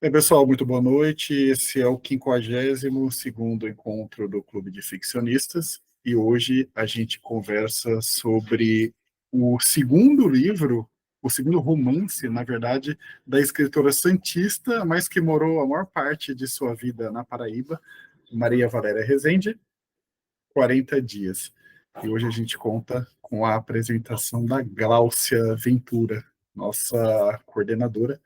Pessoal, muito boa noite. Esse é o 52º encontro do Clube de Ficcionistas e hoje a gente conversa sobre o segundo livro, o segundo romance, na verdade, da escritora santista, mas que morou a maior parte de sua vida na Paraíba, Maria Valéria Rezende, 40 Dias. E hoje a gente conta com a apresentação da Gláucia Ventura, nossa coordenadora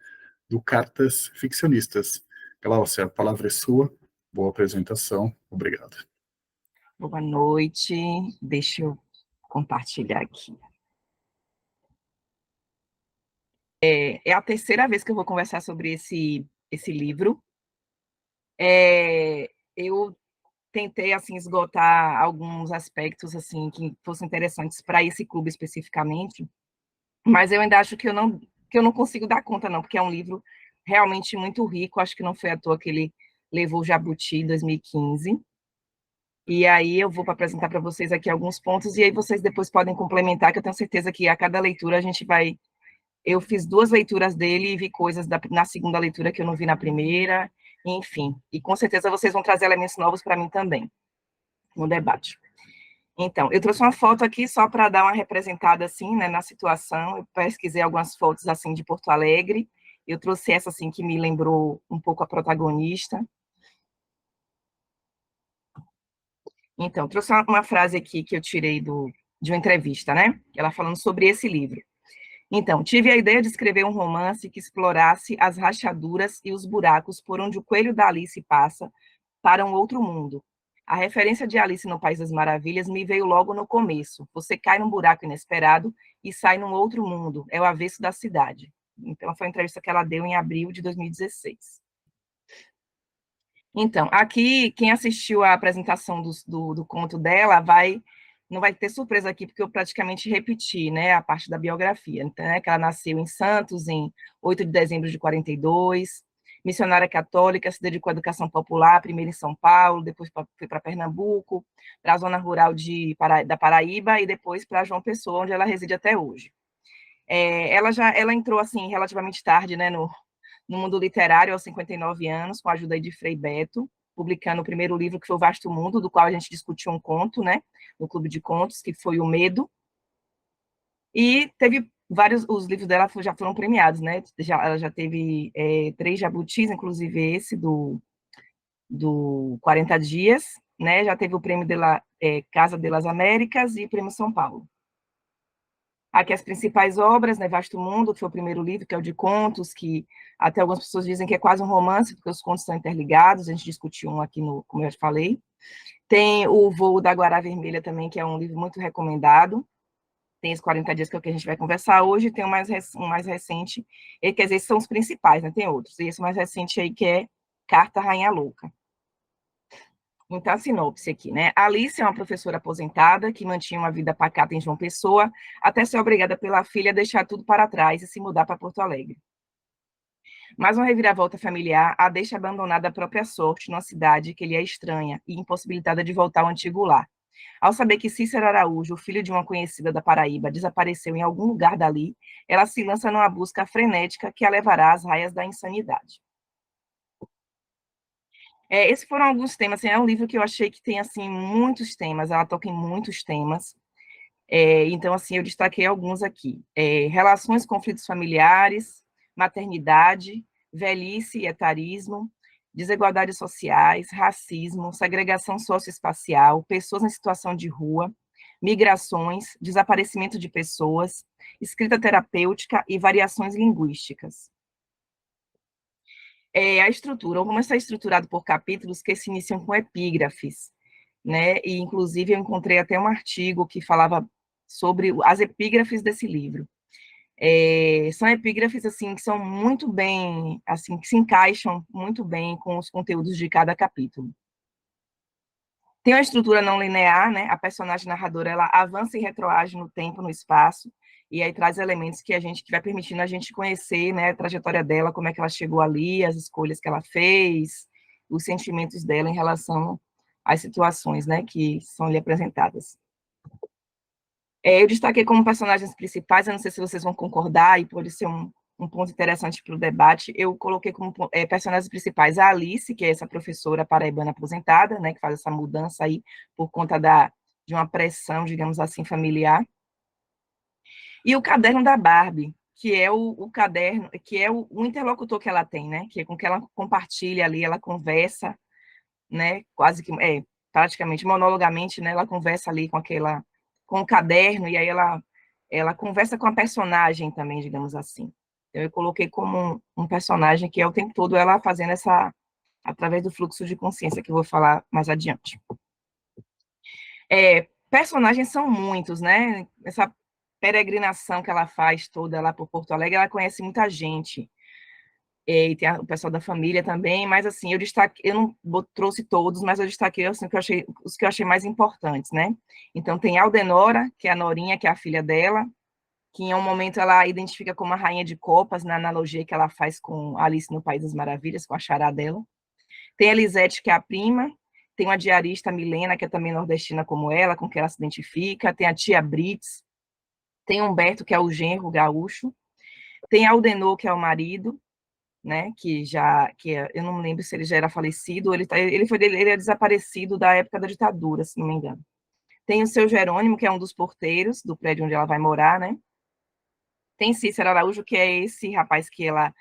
do Cartas Ficcionistas. Gláucia, a palavra é sua. Boa apresentação. Obrigado. Boa noite. Deixa eu compartilhar aqui. É a terceira vez que eu vou conversar sobre esse livro. Eu tentei assim esgotar alguns aspectos assim que fossem interessantes para esse clube especificamente, mas eu ainda acho que eu não consigo dar conta não, porque é um livro realmente muito rico. Acho que não foi à toa que ele levou o Jabuti em 2015. E aí eu vou apresentar para vocês aqui alguns pontos, e aí vocês depois podem complementar, que eu tenho certeza que a cada leitura a gente vai... Eu fiz 2 leituras dele e vi coisas na segunda leitura que eu não vi na primeira, enfim. E com certeza vocês vão trazer elementos novos para mim também, no debate. Então, eu trouxe uma foto aqui só para dar uma representada, assim, né, na situação. Eu pesquisei algumas fotos, assim, de Porto Alegre. Eu trouxe essa, assim, que me lembrou um pouco a protagonista. Então, trouxe uma frase aqui que eu tirei de uma entrevista, né? Ela falando sobre esse livro. Então, tive a ideia de escrever um romance que explorasse as rachaduras e os buracos por onde o coelho da Alice passa para um outro mundo. A referência de Alice no País das Maravilhas me veio logo no começo. Você cai num buraco inesperado e sai num outro mundo. É o avesso da cidade. Então, foi uma entrevista que ela deu em abril de 2016. Então, aqui, quem assistiu à apresentação do conto dela não vai ter surpresa aqui, porque eu praticamente repeti, né, a parte da biografia, então, né, que ela nasceu em Santos, em 8 de dezembro de 42, missionária católica, se dedicou à educação popular, primeiro em São Paulo, depois foi para Pernambuco, para a zona rural da Paraíba, e depois para João Pessoa, onde ela reside até hoje. Ela entrou, assim, relativamente tarde, né, no mundo literário aos 59 anos, com a ajuda de Frei Beto, publicando o primeiro livro, que foi o Vasto Mundo, do qual a gente discutiu um conto, né, no Clube de Contos, que foi O Medo, e teve os livros dela já foram premiados, né, ela já teve 3 jabutis, inclusive esse do 40 Dias, né, já teve o prêmio Casa de las Américas e o prêmio São Paulo. Aqui as principais obras, né, Vasto Mundo, que foi o primeiro livro, que é o de contos, que até algumas pessoas dizem que é quase um romance, porque os contos são interligados, a gente discutiu um aqui, como eu falei. Tem o Voo da Guará Vermelha também, que é um livro muito recomendado. Tem os 40 Dias, que é o que a gente vai conversar hoje. Tem um mais recente, quer dizer, esses são os principais, né, tem outros. E esse mais recente aí, que é Carta Rainha Louca. Então, a sinopse aqui, né? Alice é uma professora aposentada que mantinha uma vida pacata em João Pessoa, até ser obrigada pela filha a deixar tudo para trás e se mudar para Porto Alegre. Mas uma reviravolta familiar a deixa abandonada à própria sorte numa cidade que lhe é estranha e impossibilitada de voltar ao antigo lar. Ao saber que Cícero Araújo, filho de uma conhecida da Paraíba, desapareceu em algum lugar dali, ela se lança numa busca frenética que a levará às raias da insanidade. Esses foram alguns temas, assim, é um livro que eu achei que tem, assim, muitos temas, ela toca em muitos temas, então, assim, eu destaquei alguns aqui. Relações, conflitos familiares, maternidade, velhice e etarismo, desigualdades sociais, racismo, segregação socioespacial, pessoas em situação de rua, migrações, desaparecimento de pessoas, escrita terapêutica e variações linguísticas. A estrutura, o romance está estruturado por capítulos que se iniciam com epígrafes, né? E, inclusive, eu encontrei até um artigo que falava sobre as epígrafes desse livro. São epígrafes, assim, que são muito bem, assim, que se encaixam muito bem com os conteúdos de cada capítulo. Tem uma estrutura não linear, né? A personagem narradora, ela avança e retroage no tempo, no espaço, e aí traz elementos que vai permitindo a gente conhecer, né, a trajetória dela, como é que ela chegou ali, as escolhas que ela fez, os sentimentos dela em relação às situações, né, que são lhe apresentadas. Eu destaquei como personagens principais, eu não sei se vocês vão concordar, e pode ser um ponto interessante para o debate, eu coloquei como personagens principais a Alice, que é essa professora paraibana aposentada, né, que faz essa mudança aí por conta de uma pressão, digamos assim, familiar, e o caderno da Barbie, que é o caderno, que é o interlocutor que ela tem, né, que é com que ela compartilha ali, ela conversa, né, quase que, praticamente, monologamente, né, ela conversa ali com o caderno, e aí ela conversa com a personagem também, digamos assim. Então, eu coloquei como um personagem que é o tempo todo ela fazendo através do fluxo de consciência, que eu vou falar mais adiante. Personagens são muitos, né? Essa peregrinação que ela faz toda lá por Porto Alegre, ela conhece muita gente, e tem o pessoal da família também, mas assim, eu não trouxe todos, mas eu destaquei assim, os que eu achei mais importantes, né? Então tem Aldenora, que é a Norinha, que é a filha dela, que em um momento ela identifica como a rainha de copas, na analogia que ela faz com Alice no País das Maravilhas, com a chará dela. Tem a Elisete, que é a prima, tem uma diarista, Milena, que é também nordestina como ela, com quem ela se identifica, tem a tia Brits, tem Humberto, que é o genro gaúcho, tem Aldenor, que é o marido, né, eu não me lembro se ele já era falecido, ou ele é desaparecido da época da ditadura, se não me engano. Tem o seu Jerônimo, que é um dos porteiros do prédio onde ela vai morar, né? Tem Cícero Araújo, que é esse rapaz que ela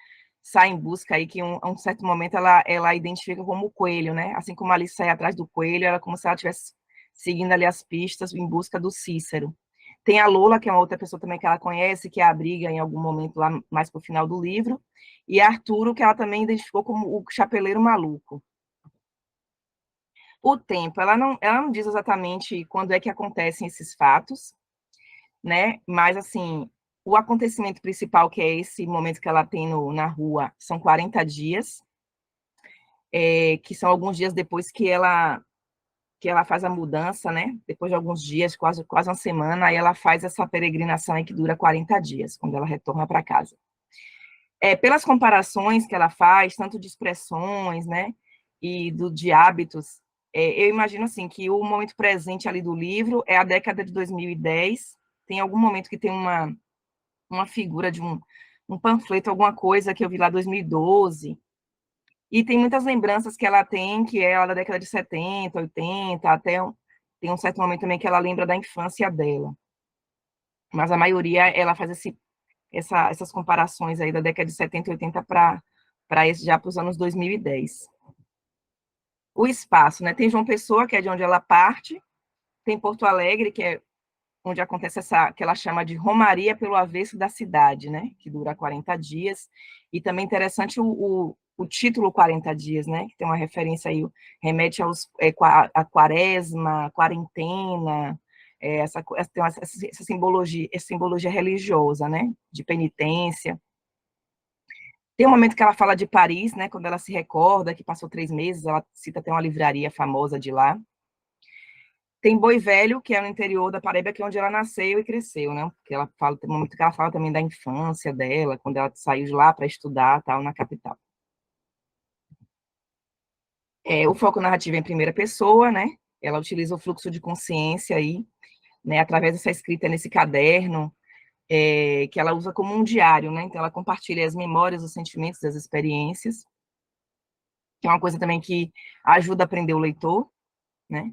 sai em busca aí, que a um certo momento ela identifica como o coelho, né? Assim como a Alice sai atrás do coelho, ela como se ela estivesse seguindo ali as pistas em busca do Cícero. Tem a Lola, que é uma outra pessoa também que ela conhece, que a abriga em algum momento lá mais para o final do livro, e Arturo, que ela também identificou como o chapeleiro maluco. O tempo, ela não diz exatamente quando é que acontecem esses fatos, né? Mas, assim, o acontecimento principal, que é esse momento que ela tem na rua, são 40 dias, que são alguns dias depois que ela faz a mudança, né? Depois de alguns dias, quase uma semana, aí ela faz essa peregrinação aí que dura 40 dias, quando ela retorna para casa. Pelas comparações que ela faz, tanto de expressões, né, e de hábitos, eu imagino assim que o momento presente ali do livro é a década de 2010. Tem algum momento que tem uma figura de um panfleto, alguma coisa que eu vi lá em 2012, e tem muitas lembranças que ela tem, que é da década de 70, 80, tem um certo momento também que ela lembra da infância dela. Mas a maioria, ela faz essas comparações aí da década de 70 e 80 para já para os anos 2010. O espaço, né? Tem João Pessoa, que é de onde ela parte, tem Porto Alegre, que é onde acontece essa, que ela chama de Romaria pelo Avesso da Cidade, né? Que dura 40 dias. E também interessante o título 40 dias, né? Que tem uma referência aí, remete a quaresma, quarentena, tem essa simbologia religiosa, né? De penitência. Tem um momento que ela fala de Paris, né? Quando ela se recorda que passou 3 meses, ela cita até uma livraria famosa de lá. Tem Boi Velho, que é no interior da Paraíba, que é onde ela nasceu e cresceu, né? Porque ela fala, tem um momento que ela fala também da infância dela, quando ela saiu de lá para estudar, tal, na capital. O foco narrativo é em primeira pessoa, né? Ela utiliza o fluxo de consciência aí, né? Através dessa escrita nesse caderno, que ela usa como um diário, né? Então ela compartilha as memórias, os sentimentos, as experiências, que é uma coisa também que ajuda a aprender o leitor, né?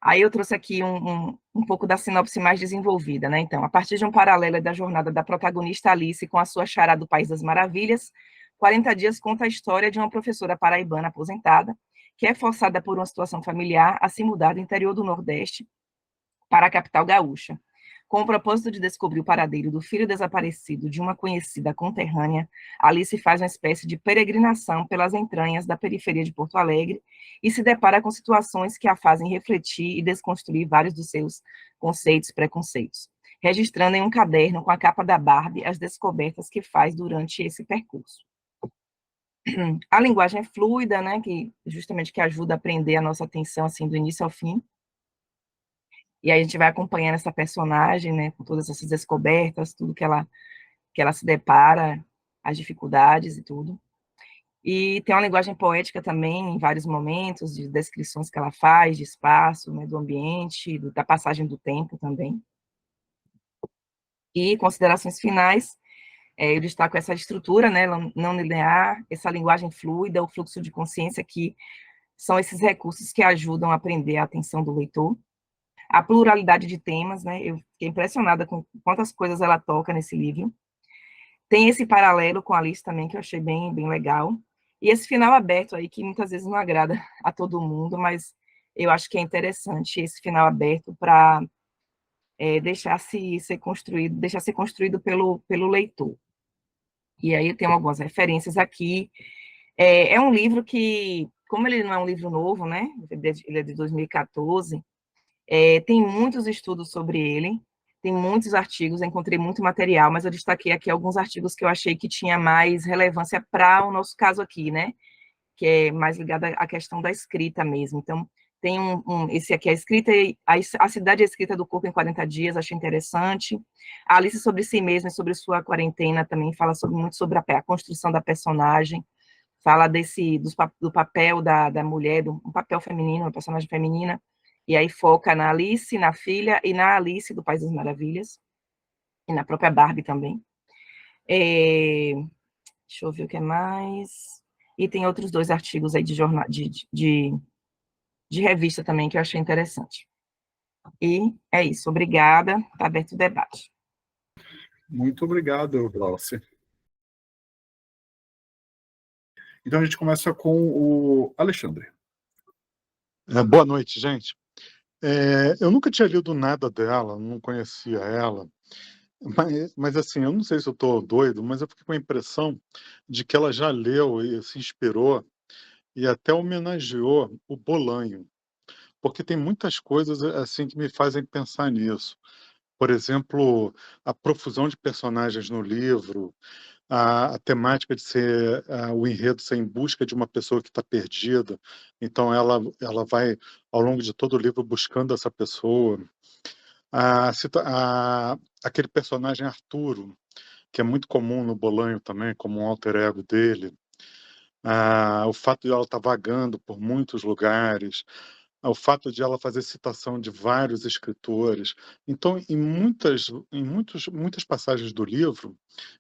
Aí eu trouxe aqui um pouco da sinopse mais desenvolvida, né? Então, a partir de um paralelo da jornada da protagonista Alice com a sua chará do País das Maravilhas, 40 dias conta a história de uma professora paraibana aposentada, que é forçada por uma situação familiar a se mudar do interior do Nordeste para a capital gaúcha. Com o propósito de descobrir o paradeiro do filho desaparecido de uma conhecida conterrânea, Alice faz uma espécie de peregrinação pelas entranhas da periferia de Porto Alegre e se depara com situações que a fazem refletir e desconstruir vários dos seus conceitos e preconceitos, registrando em um caderno com a capa da Barbie as descobertas que faz durante esse percurso. A linguagem é fluida, né, que justamente que ajuda a prender a nossa atenção assim do início ao fim. E aí a gente vai acompanhando essa personagem, né, com todas essas descobertas, tudo que ela se depara, as dificuldades e tudo. E tem uma linguagem poética também, em vários momentos, de descrições que ela faz, de espaço, né, do ambiente, da passagem do tempo também. E considerações finais, Eu destaco essa estrutura, né, não linear, essa linguagem fluida, o fluxo de consciência, que são esses recursos que ajudam a prender a atenção do leitor. A pluralidade de temas, né, eu fiquei impressionada com quantas coisas ela toca nesse livro. Tem esse paralelo com a Alice também, que eu achei bem legal. E esse final aberto aí, que muitas vezes não agrada a todo mundo, mas eu acho que é interessante esse final aberto para deixar ser construído pelo leitor. E aí eu tenho algumas referências aqui. É um livro que, como ele não é um livro novo, né? Ele é de 2014, tem muitos estudos sobre ele, tem muitos artigos, eu encontrei muito material, mas eu destaquei aqui alguns artigos que eu achei que tinha mais relevância para o nosso caso aqui, né? Que é mais ligado à questão da escrita mesmo. Então, tem esse aqui, a escrita, a cidade e a escrita do corpo em 40 dias, achei interessante. A Alice sobre si mesma e sobre sua quarentena também fala muito sobre a construção da personagem, fala do papel da mulher, um papel feminino, uma personagem feminina, e aí foca na Alice, na filha, e na Alice do País das Maravilhas, e na própria Barbie também. Deixa eu ver o que mais. E tem outros 2 artigos aí de jornal, de revista também, que eu achei interessante. E é isso, obrigada, está aberto o debate. Muito obrigado, Glaucia. Então a gente começa com o Alexandre. Boa noite, gente. Eu nunca tinha lido nada dela, não conhecia ela, mas assim, eu não sei se eu estou doido, mas eu fiquei com a impressão de que ela já leu e se inspirou e até homenageou o Bolanho, porque tem muitas coisas assim que me fazem pensar nisso. Por exemplo, a profusão de personagens no livro, a temática de ser o enredo ser em busca de uma pessoa que está perdida, então ela vai, ao longo de todo o livro, buscando essa pessoa. Aquele personagem Arturo, que é muito comum no Bolanho também, como um alter ego dele. O fato de ela estar vagando por muitos lugares, o fato de ela fazer citação de vários escritores. Então, muitas passagens do livro,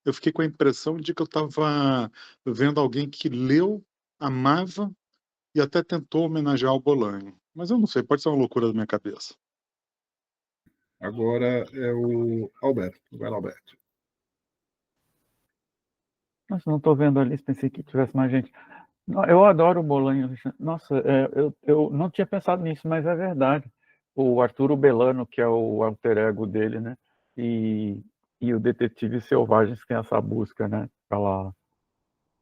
eu fiquei com a impressão de que eu estava vendo alguém que leu, amava e até tentou homenagear o Bolanho. Mas eu não sei, pode ser uma loucura da minha cabeça. Agora é o Alberto. Vai lá, Alberto. Nossa, não estou vendo ali, pensei que tivesse mais gente. Eu adoro o Bolanho. Nossa, eu não tinha pensado nisso, mas é verdade. O Arturo Belano, que é o alter ego dele, né? E o Detetive Selvagens tem essa busca, né?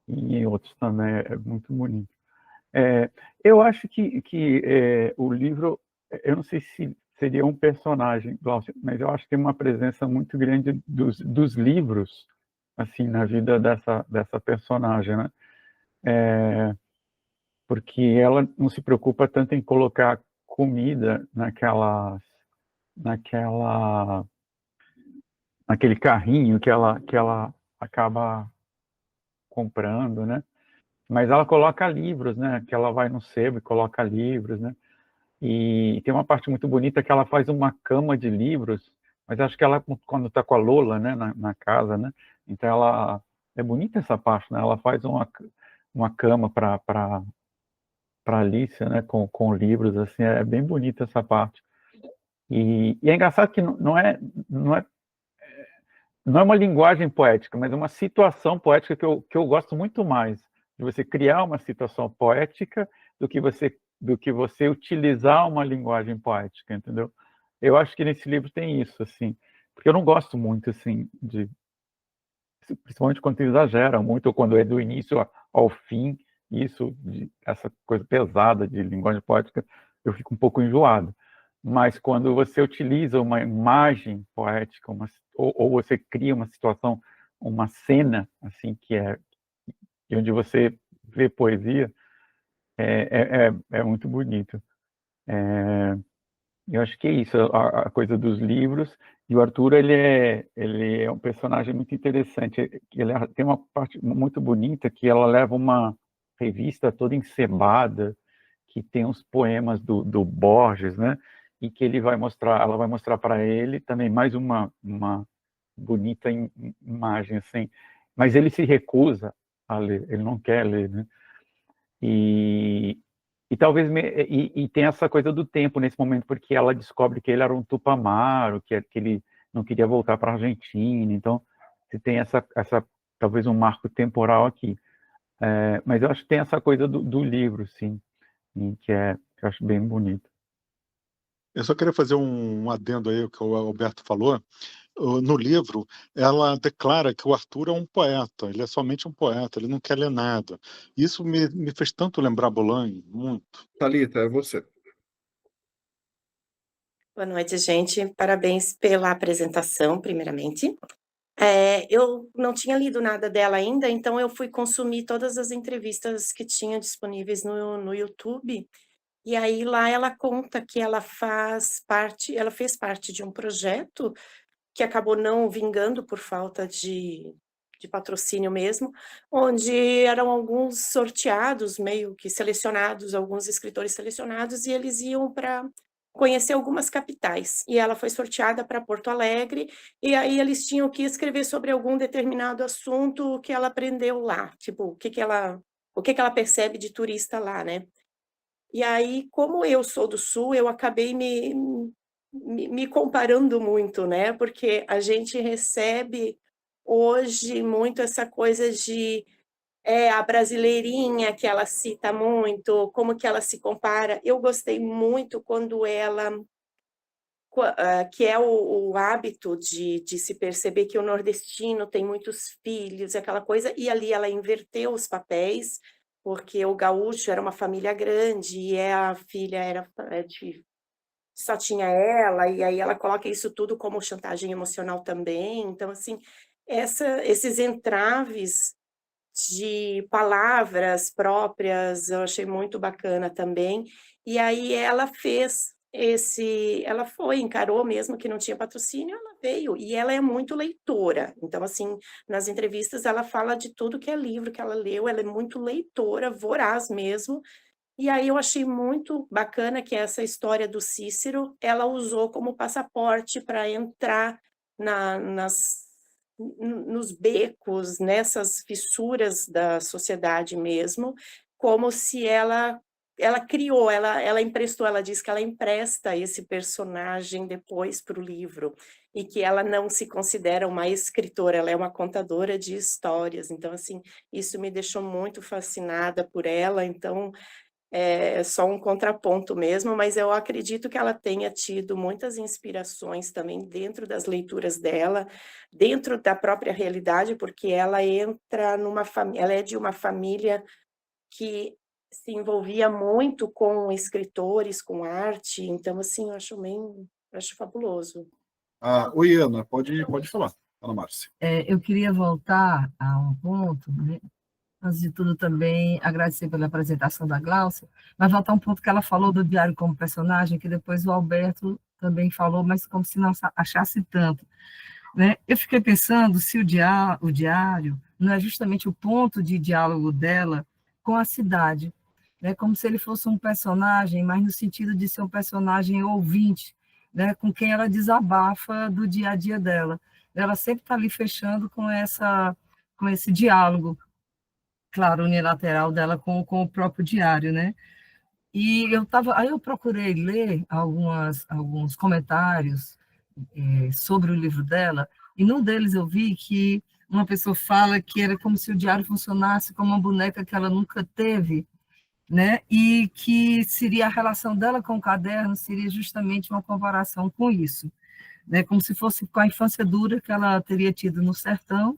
E em outros também, é muito bonito. Eu acho que o livro, eu não sei se seria um personagem, Glaucio, mas eu acho que tem uma presença muito grande dos livros, assim, na vida dessa personagem, né? Porque ela não se preocupa tanto em colocar comida naquele carrinho que ela acaba comprando, né? Mas ela coloca livros, né? Que ela vai no sebo e coloca livros, né? E tem uma parte muito bonita que ela faz uma cama de livros, mas acho que ela, quando está com a Lola, né, na casa, né? Então é bonita essa parte, né? Ela faz uma cama para Alice, né? Com livros, assim, é bem bonita essa parte. E é engraçado que não é uma linguagem poética, mas é uma situação poética que eu gosto muito mais de você criar uma situação poética do que você utilizar uma linguagem poética, entendeu? Eu acho que nesse livro tem isso, assim, porque eu não gosto muito, assim, principalmente quando exagera muito, ou quando é do início ao fim, essa coisa pesada de linguagem poética, eu fico um pouco enjoado. Mas quando você utiliza uma imagem poética, ou você cria uma situação, uma cena, assim, onde você vê poesia, é muito bonito. Eu acho que é isso, a coisa dos livros. E o Arthur, ele é um personagem muito interessante. Tem uma parte muito bonita que ela leva uma revista toda encebada, que tem uns poemas do Borges, né? E que ela vai mostrar para ele também mais uma bonita imagem, assim, mas ele se recusa a ler, ele não quer ler, né? E talvez tem essa coisa do tempo nesse momento, porque ela descobre que ele era um tupamaro, que ele não queria voltar para a Argentina, então se tem essa talvez um marco temporal aqui. Mas eu acho que tem essa coisa do livro, sim, que eu acho bem bonito. Eu só queria fazer um adendo aí, o que o Alberto falou. No livro, ela declara que o Arthur é um poeta, ele é somente um poeta, ele não quer ler nada. Isso me fez tanto lembrar Bolanho, muito. Thalita, é você. Boa noite, gente. Parabéns pela apresentação, primeiramente. Eu não tinha lido nada dela ainda, então eu fui consumir todas as entrevistas que tinha disponíveis no YouTube. E aí lá ela conta que ela fez parte de um projeto que acabou não vingando por falta de patrocínio mesmo, onde eram alguns sorteados, meio que selecionados, alguns escritores selecionados, e eles iam para conhecer algumas capitais. E ela foi sorteada para Porto Alegre, e aí eles tinham que escrever sobre algum determinado assunto que ela aprendeu lá, tipo, o que ela percebe de turista lá, né? E aí, como eu sou do Sul, eu acabei me comparando muito, né? Porque a gente recebe hoje muito essa coisa de a brasileirinha que ela cita muito, como que ela se compara. Eu gostei muito quando ela que é o hábito de se perceber que o nordestino tem muitos filhos, aquela coisa, e ali ela inverteu os papéis, porque o gaúcho era uma família grande e a filha só tinha ela, e aí ela coloca isso tudo como chantagem emocional também. Então, assim, esses entraves de palavras próprias, eu achei muito bacana também. E aí encarou mesmo que não tinha patrocínio, ela veio, e ela é muito leitora. Então, assim, nas entrevistas ela fala de tudo que é livro que ela leu, ela é muito leitora, voraz mesmo. E aí eu achei muito bacana que essa história do Cícero, ela usou como passaporte para entrar nos becos, nessas fissuras da sociedade mesmo, como se ela criou, ela emprestou, ela diz que ela empresta esse personagem depois para o livro, e que ela não se considera uma escritora, ela é uma contadora de histórias. Então, assim, isso me deixou muito fascinada por ela. Então, é só um contraponto mesmo, mas eu acredito que ela tenha tido muitas inspirações também dentro das leituras dela, dentro da própria realidade, porque ela entra ela é de uma família que se envolvia muito com escritores, com arte. Então, assim, eu acho fabuloso. Oi, Ana, pode falar, Ana Márcia. Eu queria voltar a um ponto, né? Antes de tudo, também agradecer pela apresentação da Gláucia, mas voltar um ponto que ela falou do diário como personagem, que depois o Alberto também falou, mas como se não achasse tanto, né? Eu fiquei pensando se o diário não é justamente o ponto de diálogo dela com a cidade, né? Como se ele fosse um personagem, mas no sentido de ser um personagem ouvinte, né? Com quem ela desabafa do dia a dia dela. Ela sempre está ali fechando com esse diálogo, claro, unilateral dela com o próprio diário, né? E aí eu procurei ler alguns comentários sobre o livro dela, e num deles eu vi que uma pessoa fala que era como se o diário funcionasse como uma boneca que ela nunca teve, né? E que seria a relação dela com o caderno seria justamente uma comparação com isso, né? Como se fosse com a infância dura que ela teria tido no sertão,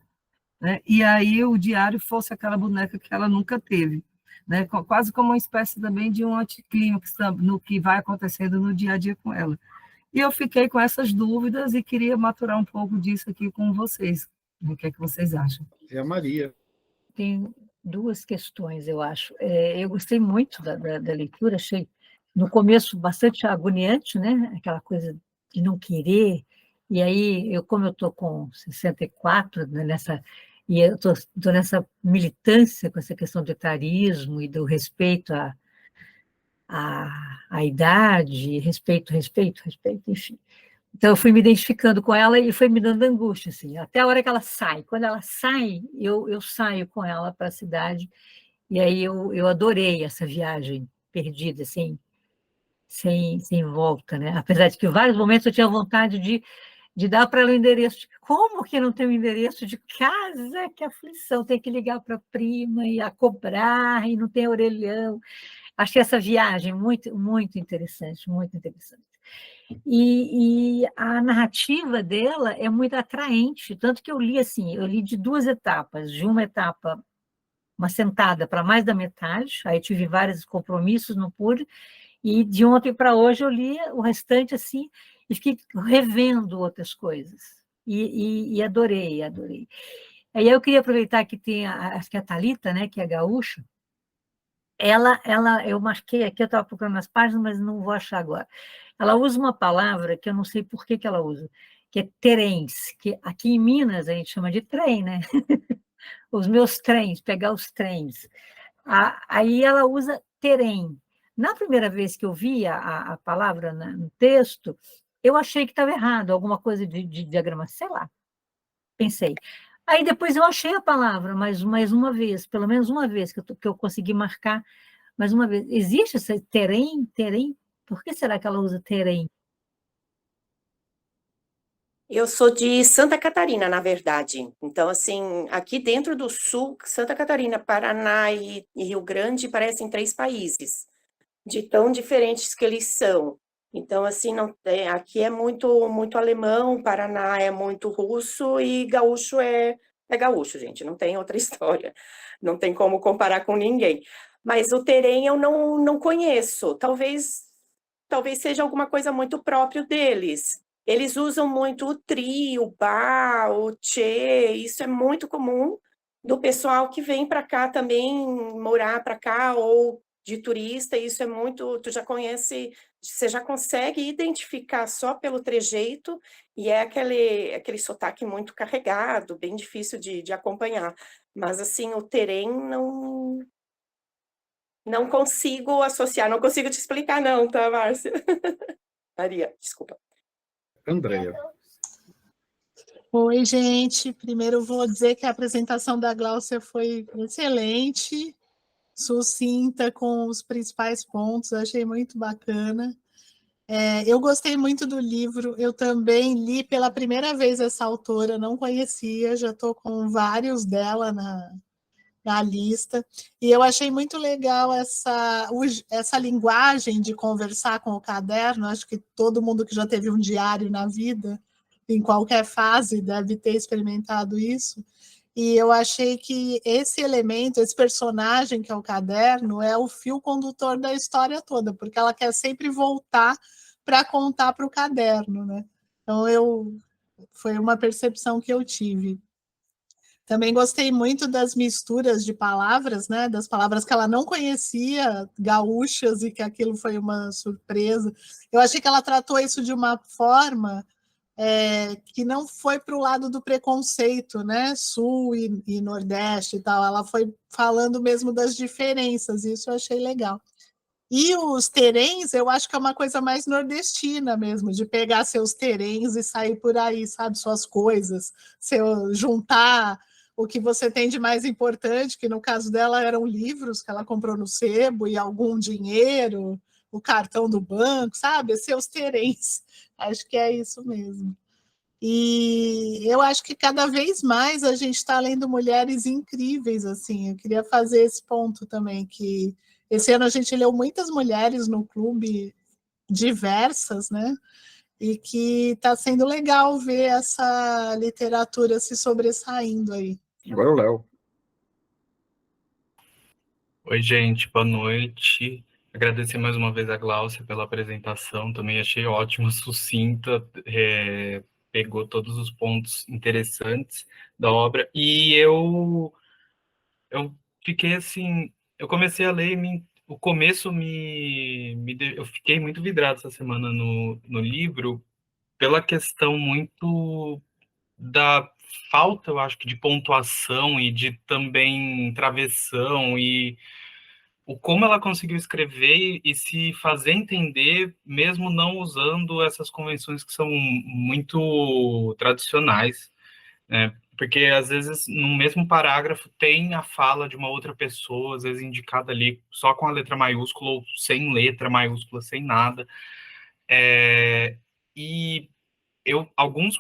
né? E aí o diário fosse aquela boneca que ela nunca teve, né? Quase como uma espécie também de um anticlímax no que vai acontecendo no dia a dia com ela. E eu fiquei com essas dúvidas e queria maturar um pouco disso aqui com vocês. O que é que vocês acham? É a Maria. Tem duas questões, eu acho. Eu gostei muito da leitura, achei no começo bastante agoniante, né? Aquela coisa de não querer. E aí, como eu estou com 64, né, e eu estou nessa militância com essa questão do etarismo e do respeito à idade, respeito, enfim. Então, eu fui me identificando com ela e foi me dando angústia, assim, até a hora que ela sai. Quando ela sai, eu saio com ela para a cidade, e aí eu adorei essa viagem perdida, assim, sem volta, né? Apesar de que em vários momentos eu tinha vontade de dar para ela o endereço. Como que não tem o endereço de casa? Que aflição, tem que ligar para a prima e a cobrar, e não tem orelhão. Achei essa viagem muito, muito interessante, muito interessante. E a narrativa dela é muito atraente, tanto que eu li assim, eu li de duas etapas, de uma etapa, uma sentada para mais da metade, aí tive vários compromissos, não pude, e de ontem para hoje eu li o restante assim, e fiquei revendo outras coisas, e adorei, adorei. Aí eu queria aproveitar que tem, acho que a Thalita, né, que é gaúcha, eu marquei aqui, eu estava procurando nas páginas, mas não vou achar agora. Ela usa uma palavra que eu não sei por que ela usa, que é terens, que aqui em Minas a gente chama de trem, né? Os meus trens, pegar os trens. Aí ela usa terem. Na primeira vez que eu vi a palavra no texto, eu achei que estava errado, alguma coisa de diagrama, sei lá, pensei. Aí depois eu achei a palavra mais uma vez, pelo menos uma vez que eu consegui marcar mais uma vez. Existe esse terem? Terem? Por que será que ela usa terem? Eu sou de Santa Catarina, na verdade. Então, assim, aqui dentro do sul, Santa Catarina, Paraná e Rio Grande parecem três países, de tão diferentes que eles são. Então, assim, não, aqui é muito alemão, Paraná é muito russo e gaúcho é gaúcho, gente, não tem outra história. Não tem como comparar com ninguém. Mas o terem eu não conheço. Talvez seja alguma coisa muito próprio deles. Eles usam muito o tri, o bar, o tchê, isso é muito comum do pessoal que vem para cá também morar para cá ou de turista, isso é muito, tu já conhece, você já consegue identificar só pelo trejeito e é aquele sotaque muito carregado, bem difícil de acompanhar. Mas assim, o terem não consigo associar, não consigo te explicar não, tá, Márcia? Maria, desculpa. Andréia. Oi, gente. Primeiro eu vou dizer que a apresentação da Gláucia foi excelente, sucinta, com os principais pontos, achei muito bacana. Eu gostei muito do livro, eu também li pela primeira vez essa autora, não conhecia, já estou com vários dela na lista, e eu achei muito legal essa linguagem de conversar com o caderno, acho que todo mundo que já teve um diário na vida, em qualquer fase, deve ter experimentado isso, e eu achei que esse elemento, esse personagem que é o caderno, é o fio condutor da história toda, porque ela quer sempre voltar para contar para o caderno, né? Então, foi uma percepção que eu tive. Também gostei muito das misturas de palavras, né? Das palavras que ela não conhecia, gaúchas, e que aquilo foi uma surpresa. Eu achei que ela tratou isso de uma forma que não foi para o lado do preconceito, né? Sul e Nordeste e tal. Ela foi falando mesmo das diferenças, isso eu achei legal. E os terens, eu acho que é uma coisa mais nordestina mesmo, de pegar seus terens e sair por aí, sabe? Suas coisas, juntar o que você tem de mais importante, que no caso dela eram livros que ela comprou no sebo e algum dinheiro, o cartão do banco, sabe? Seus terens. Acho que é isso mesmo. E eu acho que cada vez mais a gente está lendo mulheres incríveis, assim. Eu queria fazer esse ponto também, que esse ano a gente leu muitas mulheres no clube, diversas, né? E que está sendo legal ver essa literatura se sobressaindo aí. Agora o Léo. Oi, gente, boa noite. Agradecer mais uma vez a Gláucia pela apresentação, também achei ótima, sucinta, pegou todos os pontos interessantes da obra, e eu fiquei assim, eu comecei a ler e o começo eu fiquei muito vidrado essa semana no livro, pela questão muito da falta, eu acho que de pontuação e de também travessão o como ela conseguiu escrever e se fazer entender, mesmo não usando essas convenções que são muito tradicionais, né? Porque, às vezes, no mesmo parágrafo tem a fala de uma outra pessoa, às vezes indicada ali só com a letra maiúscula ou sem letra maiúscula, sem nada. E em alguns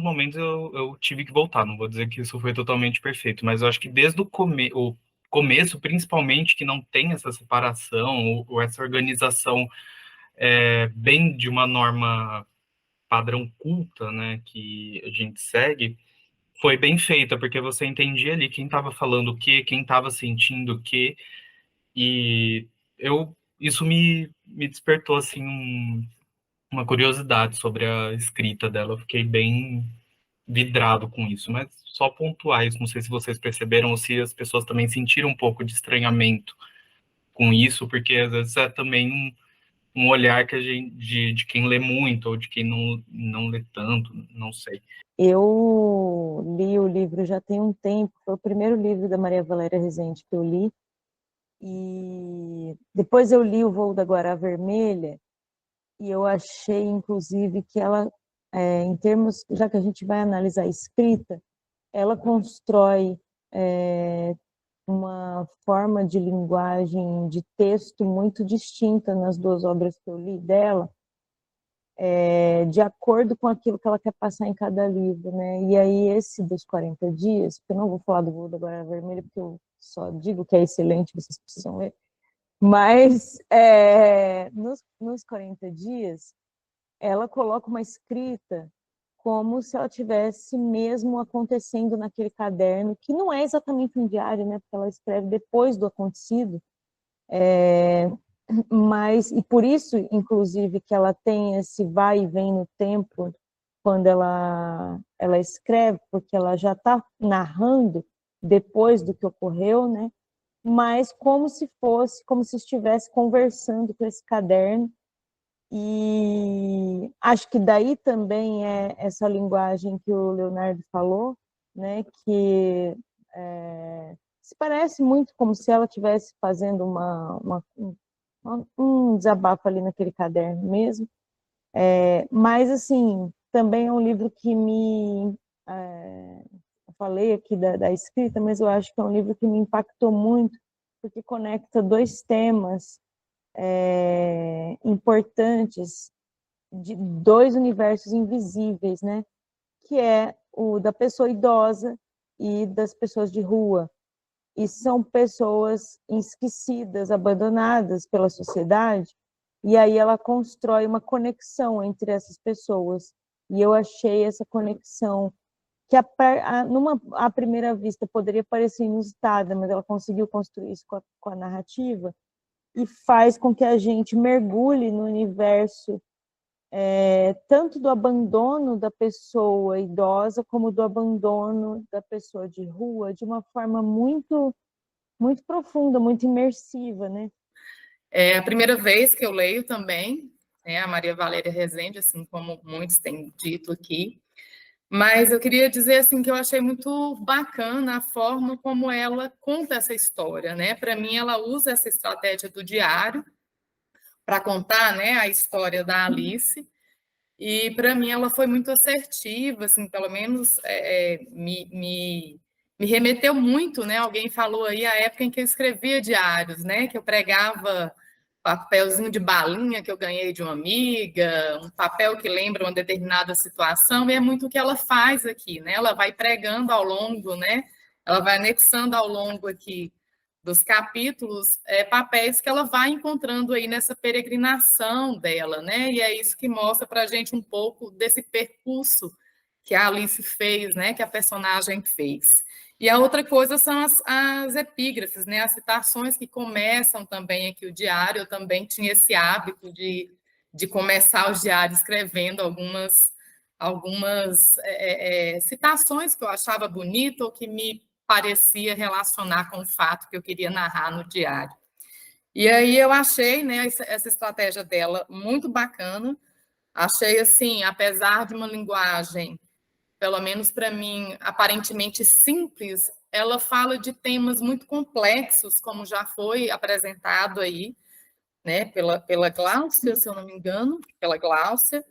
momentos eu tive que voltar, não vou dizer que isso foi totalmente perfeito, mas eu acho que desde o começo, principalmente, que não tem essa separação ou essa organização bem de uma norma padrão culta, né, que a gente segue, foi bem feita, porque você entendia ali quem estava falando o quê, quem estava sentindo o quê, e isso me despertou, assim, uma curiosidade sobre a escrita dela. Eu fiquei bem vidrado com isso, mas só pontuar isso. Não sei se vocês perceberam ou se as pessoas também sentiram um pouco de estranhamento com isso, porque às vezes é também um olhar que a gente, de quem lê muito ou de quem não lê tanto, não sei. Eu li o livro já tem um tempo, foi o primeiro livro da Maria Valéria Rezende que eu li, e depois eu li O Voo da Guará Vermelha, e eu achei, inclusive, que ela, em termos, já que a gente vai analisar a escrita, ela constrói uma forma de linguagem, de texto muito distinta nas duas obras que eu li dela, de acordo com aquilo que ela quer passar em cada livro, né? E aí esse dos 40 dias, porque eu não vou falar do Voo da Guará Vermelha, porque eu só digo que é excelente, vocês precisam ler, mas nos 40 dias, ela coloca uma escrita como se ela tivesse mesmo acontecendo naquele caderno, que não é exatamente um diário, né? Porque ela escreve depois do acontecido, mas, e por isso, inclusive, que ela tem esse vai e vem no tempo quando ela escreve, porque ela já está narrando depois do que ocorreu, né? Mas como se estivesse conversando com esse caderno. E acho que daí também é essa linguagem que o Leonardo falou, né? Que se parece muito como se ela estivesse fazendo um desabafo ali naquele caderno mesmo. Mas, assim, também é um livro que eu falei aqui da escrita, mas eu acho que é um livro que me impactou muito, porque conecta dois temas importantes de dois universos invisíveis, né? Que é o da pessoa idosa e das pessoas de rua. E são pessoas esquecidas, abandonadas pela sociedade, e aí ela constrói uma conexão entre essas pessoas. E eu achei essa conexão que à primeira vista poderia parecer inusitada, mas ela conseguiu construir isso com a narrativa, e faz com que a gente mergulhe no universo tanto do abandono da pessoa idosa como do abandono da pessoa de rua, de uma forma muito, muito profunda, muito imersiva, né? É a primeira vez que eu leio também, né, a Maria Valéria Rezende, assim como muitos têm dito aqui, mas eu queria dizer assim que eu achei muito bacana a forma como ela conta essa história, né? Para mim, ela usa essa estratégia do diário para contar, né, a história da Alice. E para mim ela foi muito assertiva, assim, pelo menos me remeteu muito, né? Alguém falou aí a época em que eu escrevia diários, né? Que eu pregava papelzinho de balinha que eu ganhei de uma amiga, um papel que lembra uma determinada situação, e é muito o que ela faz aqui, né? Ela vai pregando ao longo, né? Ela vai anexando ao longo aqui dos capítulos, papéis que ela vai encontrando aí nessa peregrinação dela, né? E é isso que mostra para a gente um pouco desse percurso que a Alice fez, né? Que a personagem fez. E a outra coisa são as epígrafes, né? As citações que começam também aqui o diário. Eu também tinha esse hábito de começar o diário escrevendo algumas citações que eu achava bonita ou que me parecia relacionar com o fato que eu queria narrar no diário. E aí eu achei, né, essa estratégia dela muito bacana. Achei, assim, apesar de uma linguagem, pelo menos para mim, aparentemente simples, ela fala de temas muito complexos, como já foi apresentado aí, né, pela Gláucia, se eu não me engano, pela Gláucia,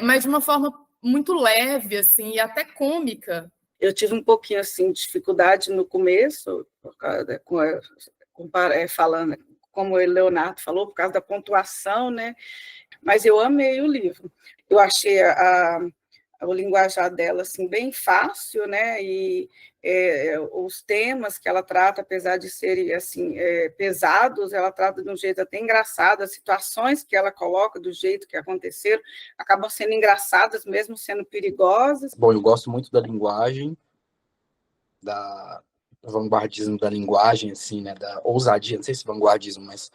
mas de uma forma muito leve, assim, e até cômica. Eu tive um pouquinho, assim, de dificuldade no começo, falando, como o Leonardo falou, por causa da pontuação, né? Mas eu amei o livro. Eu achei o linguajar dela assim, bem fácil, né? E os temas que ela trata, apesar de serem assim, pesados, ela trata de um jeito até engraçado. As situações que ela coloca, do jeito que aconteceram, acabam sendo engraçadas, mesmo sendo perigosas. Bom, eu gosto muito da linguagem, do vanguardismo da linguagem, assim, né? Da ousadia, não sei se vanguardismo, mas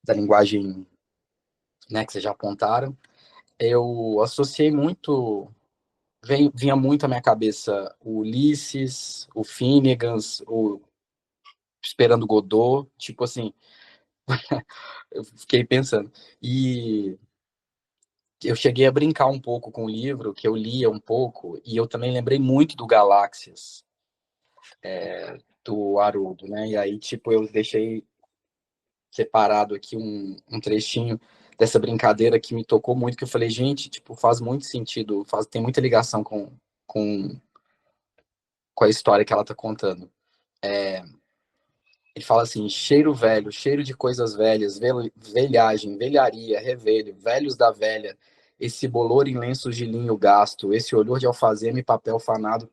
da linguagem, né, que vocês já apontaram. Eu associei muito, vinha muito à minha cabeça o Ulisses, o Finnegans, o Esperando Godot, tipo assim, eu fiquei pensando. E eu cheguei a brincar um pouco com o livro, que eu lia um pouco, e eu também lembrei muito do Galáxias, do Haroldo, né? E aí, tipo, eu deixei separado aqui um trechinho dessa brincadeira que me tocou muito, que eu falei, gente, tipo, faz muito sentido, tem muita ligação com a história que ela tá contando. Ele fala assim, cheiro velho, cheiro de coisas velhas, velhagem, velharia, revelho, velhos da velha, esse bolor em lenços de linho gasto, esse olhor de alfazema e papel fanado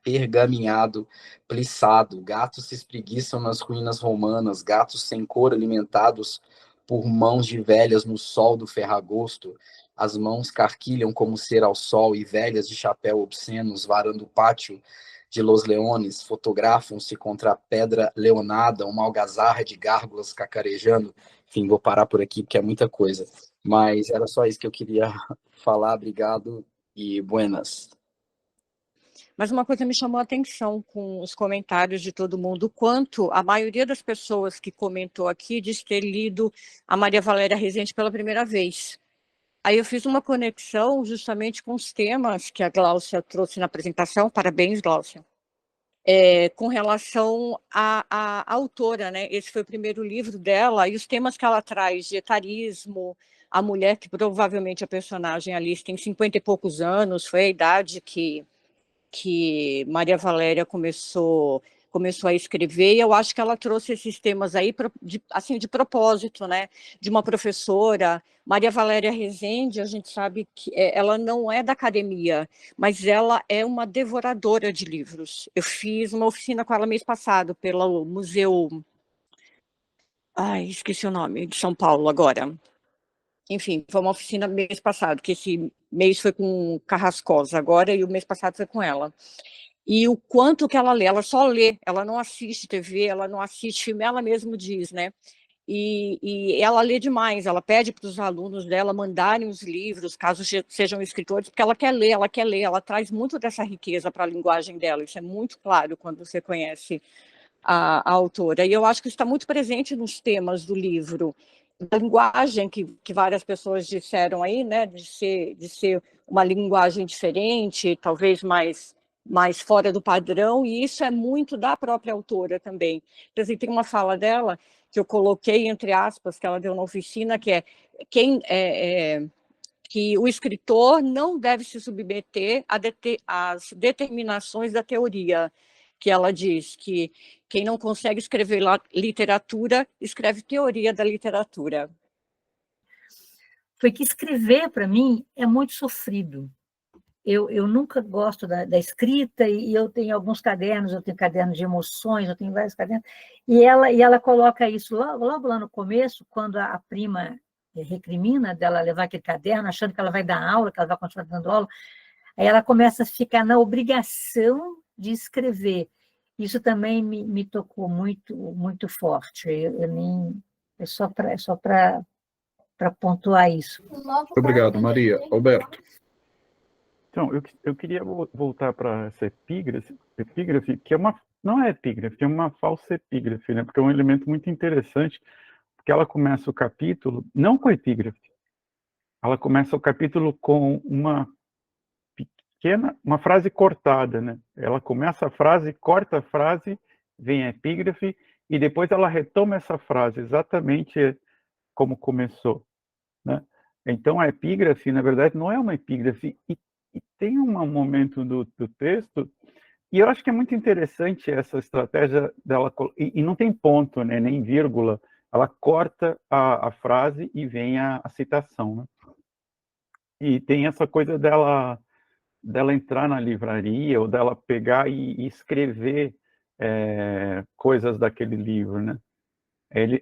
pergaminhado, plissado, gatos se espreguiçam nas ruínas romanas, gatos sem cor alimentados por mãos de velhas no sol do ferragosto, as mãos carquilham como cera ao sol e velhas de chapéu obscenos varando o pátio de Los Leones, fotografam-se contra a pedra leonada, uma algazarra de gárgulas cacarejando. Enfim, vou parar por aqui porque é muita coisa. Mas era só isso que eu queria falar. Obrigado e buenas. Mas uma coisa me chamou a atenção com os comentários de todo mundo, o quanto a maioria das pessoas que comentou aqui diz ter lido a Maria Valéria Rezende pela primeira vez. Aí eu fiz uma conexão justamente com os temas que a Gláucia trouxe na apresentação, parabéns, Gláucia, com relação à autora, né? Esse foi o primeiro livro dela, e os temas que ela traz de etarismo, a mulher que provavelmente a personagem Alice tem 50 e poucos anos, foi a idade que Maria Valéria começou a escrever, e eu acho que ela trouxe esses temas aí assim, de propósito, né? De uma professora. Maria Valéria Rezende, a gente sabe que ela não é da academia, mas ela é uma devoradora de livros. Eu fiz uma oficina com ela mês passado, pelo Museu... esqueci o nome, de São Paulo agora. Enfim, foi uma oficina mês passado, que esse mês foi com Carrascosa agora, e o mês passado foi com ela. E o quanto que ela lê, ela só lê, ela não assiste TV, ela não assiste filme, ela mesmo diz, né? E ela lê demais, ela pede para os alunos dela mandarem os livros, caso sejam escritores, porque ela quer ler, ela traz muito dessa riqueza para a linguagem dela, isso é muito claro quando você conhece a autora. E eu acho que isso está muito presente nos temas do livro, da linguagem que várias pessoas disseram aí, né, de ser uma linguagem diferente, talvez mais fora do padrão, e isso é muito da própria autora também. Por exemplo, tem uma fala dela que eu coloquei entre aspas, que ela deu na oficina, que é que o escritor não deve se submeter às determinações da teoria, que ela diz que quem não consegue escrever literatura, escreve teoria da literatura. Foi que escrever, para mim, é muito sofrido. Eu nunca gosto da escrita, e eu tenho alguns cadernos, eu tenho cadernos de emoções, eu tenho vários cadernos, e ela coloca isso logo lá no começo, quando a prima recrimina dela levar aquele caderno, achando que ela vai dar aula, que ela vai continuar dando aula, aí ela começa a ficar na obrigação de escrever. Isso também me tocou muito, muito forte. É só para pontuar isso. Muito obrigado, Maria. Alberto. Então, eu queria voltar para essa epígrafe, que não é epígrafe, é uma falsa epígrafe, né? Porque é um elemento muito interessante, porque ela começa o capítulo, não com epígrafe, ela começa o capítulo com pequena, uma frase cortada, né? Ela começa a frase, corta a frase, vem a epígrafe, e depois ela retoma essa frase exatamente como começou, né? Então, a epígrafe, na verdade, não é uma epígrafe, e tem um momento do texto, e eu acho que é muito interessante essa estratégia dela, e não tem ponto, né, nem vírgula, ela corta a frase e vem a citação, né? E tem essa coisa dela entrar na livraria, ou dela pegar e escrever coisas daquele livro, né?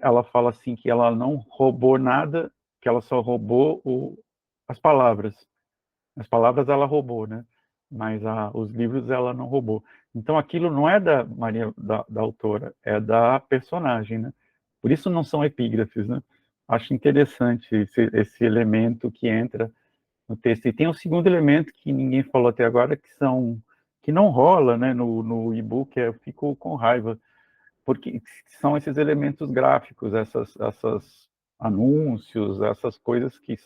Ela fala assim que ela não roubou nada, que ela só roubou as palavras. As palavras ela roubou, né? Mas os livros ela não roubou. Então aquilo não é da Maria, da autora, é da personagem, né? Por isso não são epígrafes, né? Acho interessante esse elemento que entra no texto. E tem um segundo elemento que ninguém falou até agora, que não rola, né, no e-book, eu fico com raiva, porque são esses elementos gráficos, essas anúncios, essas coisas que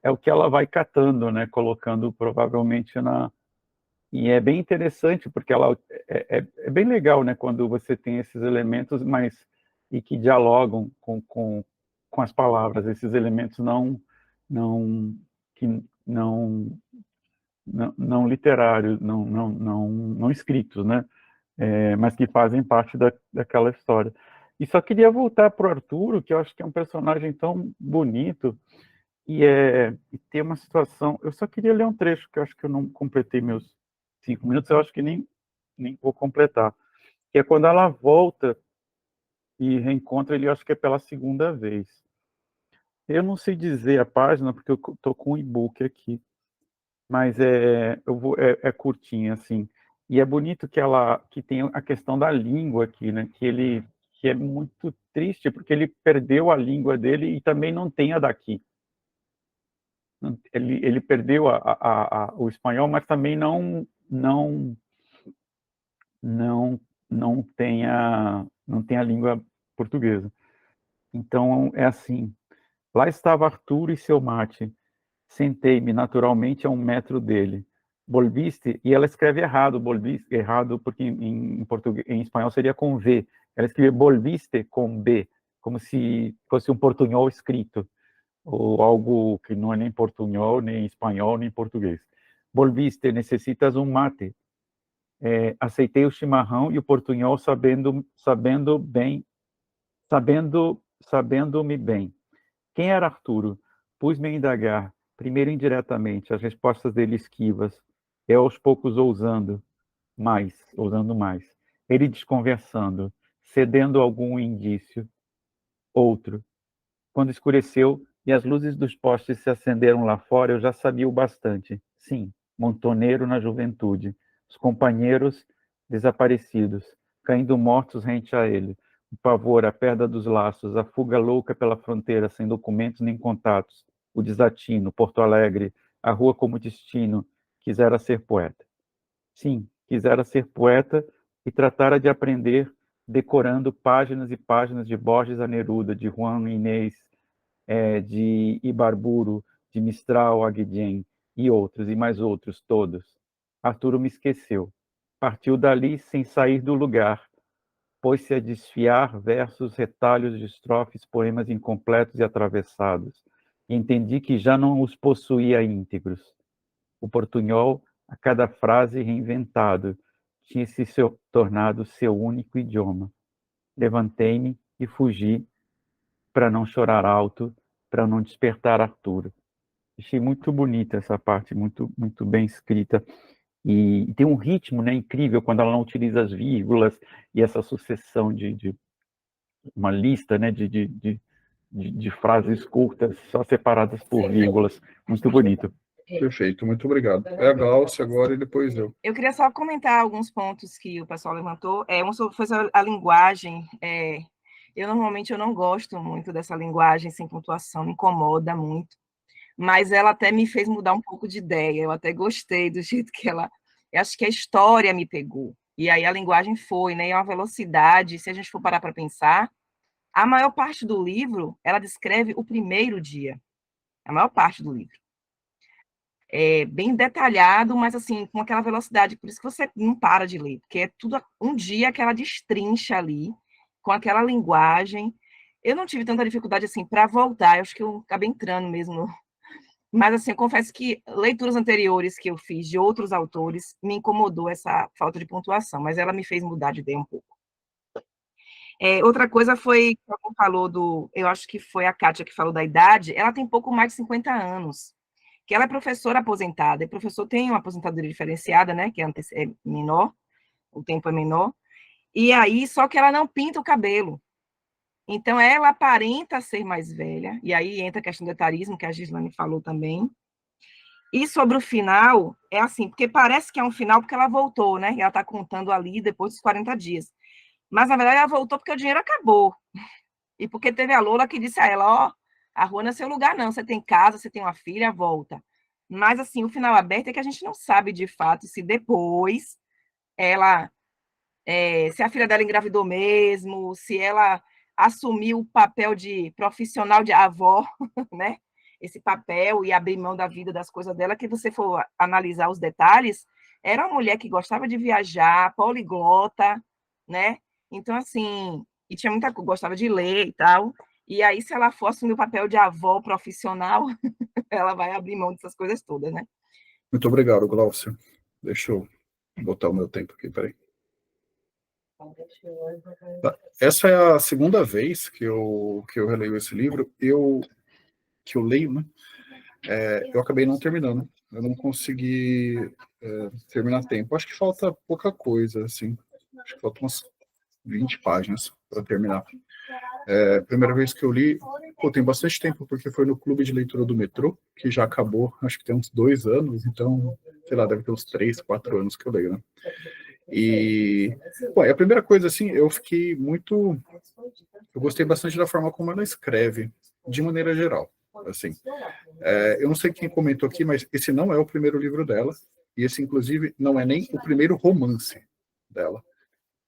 é o que ela vai catando, né, colocando provavelmente e é bem interessante, porque ela é bem legal, né, quando você tem esses elementos, e que dialogam com as palavras, esses elementos não literários, não escritos, né? Mas que fazem parte daquela história. E só queria voltar para o Arturo, que eu acho que é um personagem tão bonito, e tem uma situação... Eu só queria ler um trecho, que eu acho que eu não completei meus 5 minutos, eu acho que nem vou completar, que é quando ela volta e reencontra ele, eu acho que é pela segunda vez. Eu não sei dizer a página, porque eu estou com um e-book aqui, mas é curtinha, assim. E é bonito que tem a questão da língua aqui, né? Que é muito triste, porque ele perdeu a língua dele e também não tem a daqui. Ele perdeu o espanhol, mas também não tem a língua portuguesa. Então, é assim: lá estava Arturo e seu mate. Sentei-me naturalmente a 1 metro dele. Volviste, e ela escreve errado, volviste, errado, porque em português, em espanhol seria com V. Ela escreve volviste com B, como se fosse um portunhol escrito, ou algo que não é nem portunhol, nem espanhol, nem português. Volviste, necessitas um mate. Aceitei o chimarrão e o portunhol sabendo-me bem. Quem era Arturo? Pus-me a indagar, primeiro indiretamente, as respostas dele esquivas, eu aos poucos ousando mais. Ele desconversando, cedendo algum indício. Outro. Quando escureceu e as luzes dos postes se acenderam lá fora, eu já sabia o bastante. Sim, montoneiro na juventude. Os companheiros desaparecidos, caindo mortos rente a ele. O pavor, a perda dos laços, a fuga louca pela fronteira, sem documentos nem contatos. O desatino, Porto Alegre, a rua como destino. Quisera ser poeta. Sim, quisera ser poeta e tratara de aprender decorando páginas e páginas de Borges a Neruda, de Juan Inês, de Ibarburu, de Mistral a Guillén, e outros, e mais outros, todos. Arturo me esqueceu. Partiu dali sem sair do lugar. Pôs-se a desfiar versos, retalhos de estrofes, poemas incompletos e atravessados. E entendi que já não os possuía íntegros. O portunhol, a cada frase reinventado, tinha se tornado seu único idioma. Levantei-me e fugi para não chorar alto, para não despertar Arturo. Achei muito bonita essa parte, muito, muito bem escrita. E tem um ritmo, né, incrível quando ela não utiliza as vírgulas e essa sucessão de uma lista, né, de frases curtas, só separadas por vírgulas. Muito bonito. Perfeito, muito obrigado. É a Glaucia agora e depois eu. Eu queria só comentar alguns pontos que o pessoal levantou. Foi sobre a linguagem. Eu normalmente não gosto muito dessa linguagem sem pontuação, me incomoda muito. Mas ela até me fez mudar um pouco de ideia. Eu até gostei do jeito que ela... Eu acho que a história me pegou. E aí a linguagem foi, né? E uma velocidade, se a gente for parar para pensar, a maior parte do livro, ela descreve o primeiro dia. A maior parte do livro. bem detalhado, mas assim, com aquela velocidade, por isso que você não para de ler, porque é tudo um dia que ela destrincha ali, com aquela linguagem. Eu não tive tanta dificuldade assim para voltar, eu acho que eu acabei entrando mesmo. Mas assim, eu confesso que leituras anteriores que eu fiz de outros autores me incomodou essa falta de pontuação, mas ela me fez mudar de ideia um pouco. Outra coisa foi, como falou eu acho que foi a Kátia que falou da idade, ela tem pouco mais de 50 anos, que ela é professora aposentada, e professor tem uma aposentadoria diferenciada, né, que é menor, o tempo é menor, e aí, só que ela não pinta o cabelo. Então, ela aparenta ser mais velha, e aí entra a questão do etarismo, que a Gislane falou também. E sobre o final, é assim, porque parece que é um final porque ela voltou, né? Ela está contando ali depois dos 40 dias. Mas, na verdade, ela voltou porque o dinheiro acabou. E porque teve a Lola que disse a ela, ó, a rua não é seu lugar, não. Você tem casa, você tem uma filha, volta. Mas, assim, o final aberto é que a gente não sabe, de fato, se depois ela... se a filha dela engravidou mesmo, se ela assumiu o papel de profissional de avó, né? Esse papel e abrir mão da vida, das coisas dela, que você for analisar os detalhes, era uma mulher que gostava de viajar, poliglota, né? Então, assim, e tinha muita coisa, gostava de ler e tal. E aí, se ela for assumir o papel de avó profissional, ela vai abrir mão dessas coisas todas, né? Muito obrigado, Glaucia. Deixa eu botar o meu tempo aqui, peraí. Essa é a segunda vez que eu releio esse livro, que eu leio, né? Eu acabei não terminando, eu não consegui terminar a tempo. Acho que falta pouca coisa, assim, acho que faltam umas 20 páginas para terminar. Primeira vez que eu li, tem bastante tempo, porque foi no Clube de Leitura do Metrô, que já acabou, acho que tem uns 2 anos, então, sei lá, deve ter uns 3, 4 anos que eu leio, né? E, a primeira coisa, assim, eu gostei bastante da forma como ela escreve, de maneira geral, assim. Eu não sei quem comentou aqui, mas esse não é o primeiro livro dela, e esse, inclusive, não é nem o primeiro romance dela.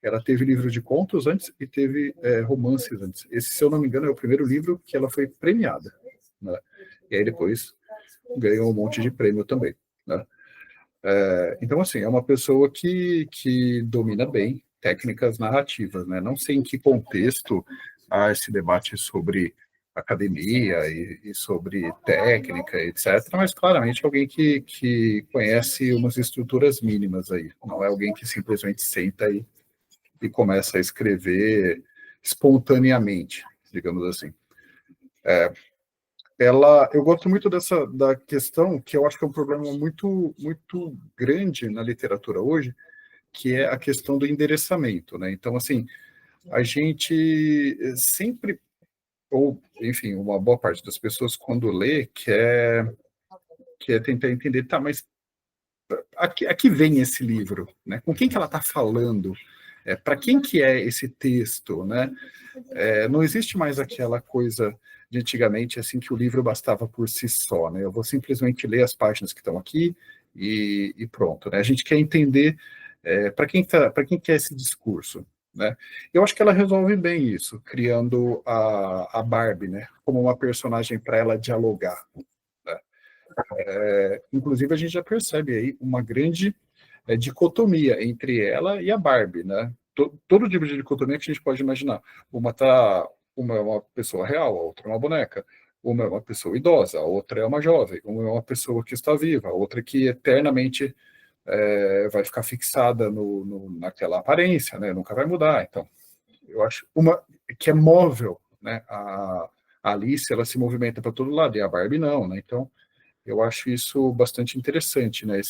Ela teve livro de contos antes e teve romances antes. Esse, se eu não me engano, é o primeiro livro que ela foi premiada, né? E aí depois ganhou um monte de prêmio também, né? Então, assim, é uma pessoa que domina bem técnicas narrativas, né? Não sei em que contexto há esse debate sobre academia e sobre técnica, etc., mas claramente alguém que conhece umas estruturas mínimas aí. Não é alguém que simplesmente senta e começa a escrever espontaneamente, digamos assim. Eu gosto muito da questão, que eu acho que é um problema muito, muito grande na literatura hoje, que é a questão do endereçamento, né? Então, assim, a gente sempre, ou, enfim, uma boa parte das pessoas, quando lê, quer tentar entender, tá, mas aqui vem esse livro, né? Com quem que ela está falando? Para quem que é esse texto, né? Não existe mais aquela coisa de antigamente, assim, que o livro bastava por si só, né? Eu vou simplesmente ler as páginas que estão aqui e pronto, né? A gente quer entender para quem que é esse discurso, né? Eu acho que ela resolve bem isso, criando a Barbie, né? Como uma personagem para ela dialogar, né? Inclusive, a gente já percebe aí uma grande dicotomia entre ela e a Barbie, né? Todo tipo de dicotomia que a gente pode imaginar. Uma é uma pessoa real, a outra é uma boneca. Uma é uma pessoa idosa, a outra é uma jovem. Uma é uma pessoa que está viva, a outra que eternamente vai ficar fixada naquela aparência, né? Nunca vai mudar. Então, eu acho uma que é móvel, né? A Alice, ela se movimenta para todo lado, e a Barbie não, né? Então, eu acho isso bastante interessante, né?